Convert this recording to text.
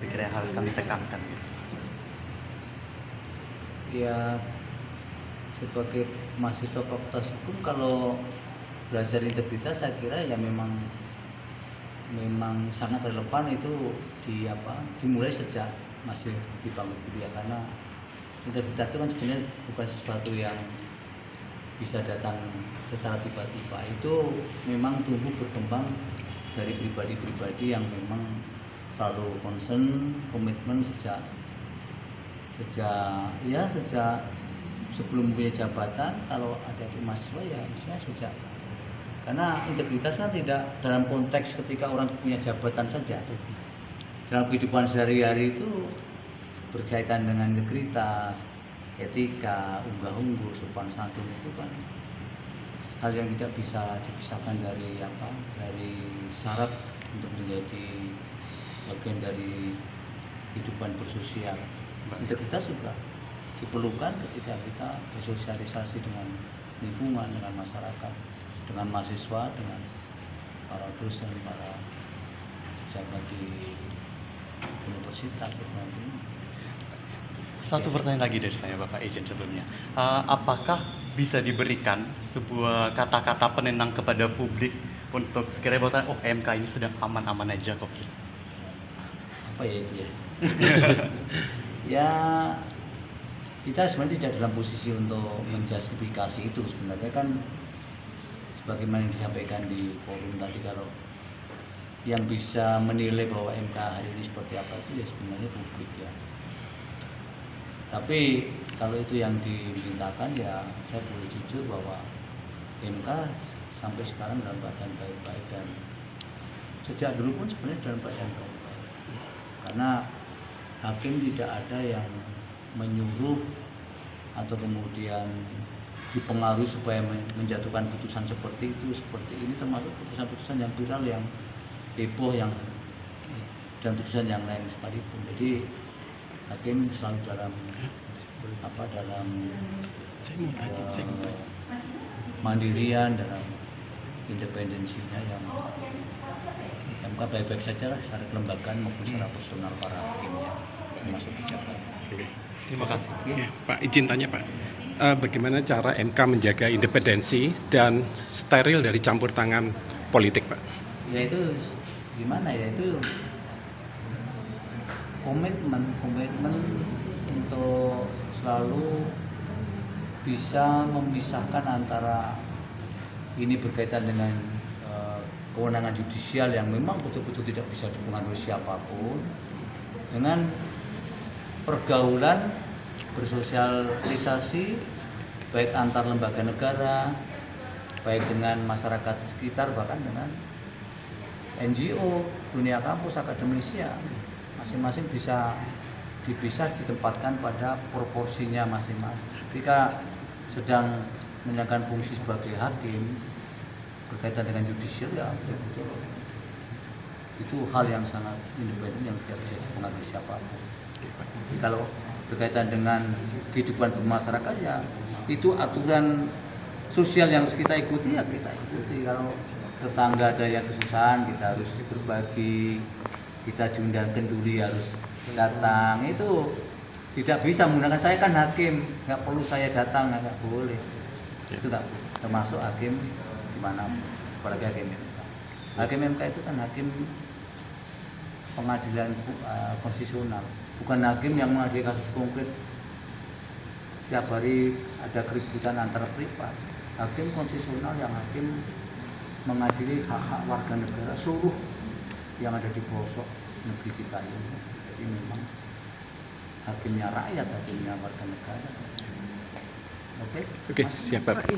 kira harus kami tekankan? Ya, sebagai mahasiswa Fakultas Hukum, kalau belajar integritas saya kira ya memang sangat relevan itu dimulai sejak masih di bangku kuliah, karena integritas itu kan sebenarnya bukan sesuatu yang bisa datang secara tiba-tiba. Itu memang tumbuh berkembang dari pribadi-pribadi yang memang selalu concern, komitmen sejak sebelum punya jabatan. Kalau ada di mahasiswa ya misalnya sejak, karena integritas kan tidak dalam konteks ketika orang punya jabatan saja. Dalam kehidupan sehari-hari itu berkaitan dengan integritas, etika, unggah-ungguh, sopan santun, itu kan hal yang tidak bisa dipisahkan dari syarat untuk menjadi bagian dari kehidupan bersosial. Integritas juga diperlukan ketika kita bersosialisasi dengan lingkungan, dengan masyarakat, dengan mahasiswa, dengan para dosen, para pejabat di universitas. Satu pertanyaan lagi dari saya, Bapak, izin sebelumnya. Apakah bisa diberikan sebuah kata-kata penenang kepada publik untuk sekiranya bahwa MK ini sedang aman-aman aja kok? Apa ya itu ya? Ya, kita sebenarnya tidak dalam posisi untuk menjustifikasi itu. Sebenarnya kan sebagaimana yang disampaikan di forum tadi, kalau yang bisa menilai bahwa MK hari ini seperti apa itu ya sebenarnya publik ya. Tapi kalau itu yang dimintakan, ya saya boleh jujur bahwa MK sampai sekarang dalam keadaan baik-baik, dan sejak dulu pun sebenarnya dalam keadaan baik-baik. Karena hakim tidak ada yang menyuruh atau kemudian dipengaruhi supaya menjatuhkan putusan seperti itu, seperti ini, termasuk putusan-putusan yang viral, yang heboh, dan putusan yang lain sekalipun. Jadi hakim selalu dalam mandirian, dalam independensinya, yang MK baik-baik saja lah secara kelembagaan maupun secara personal para hakimnya, termasuk pejabat. Terima kasih. Ya, Pak, izin tanya Pak, bagaimana cara MK menjaga independensi dan steril dari campur tangan politik, Pak? Ya itu gimana ya, itu komitmen untuk selalu bisa memisahkan antara ini berkaitan dengan kewenangan judisial yang memang betul-betul tidak bisa dipengaruhi siapapun, dengan pergaulan bersosialisasi baik antar lembaga negara, baik dengan masyarakat sekitar, bahkan dengan NGO, dunia kampus, akademisi, ya masing-masing bisa dipisah, ditempatkan pada proporsinya masing-masing. Ketika sedang menjalankan fungsi sebagai hakim berkaitan dengan judicial, ya betul-betul itu hal yang sangat independen yang tidak bisa dipengaruhi siapapun. Jadi kalau berkaitan dengan kehidupan bermasyarakat, ya itu aturan sosial yang harus kita ikuti, ya kita ikuti. Kalau tetangga ada yang kesusahan, kita harus berbagi, kita diundang kenduri harus datang. Itu tidak bisa menggunakan saya kan hakim, nggak perlu saya datang, nggak boleh. Itu nggak termasuk hakim dimana, apalagi hakim MK. Hakim MK itu kan hakim pengadilan konstitusional, bukan hakim yang mengadili kasus konkret. Setiap hari ada keributan antara privat. Hakim konstitusional yang hakim mengadili hak-hak warga negara seluruh yang ada di pelosok negeri kita ini. Jadi memang hakimnya rakyat, hakimnya warga negara. Oke, siap Pak.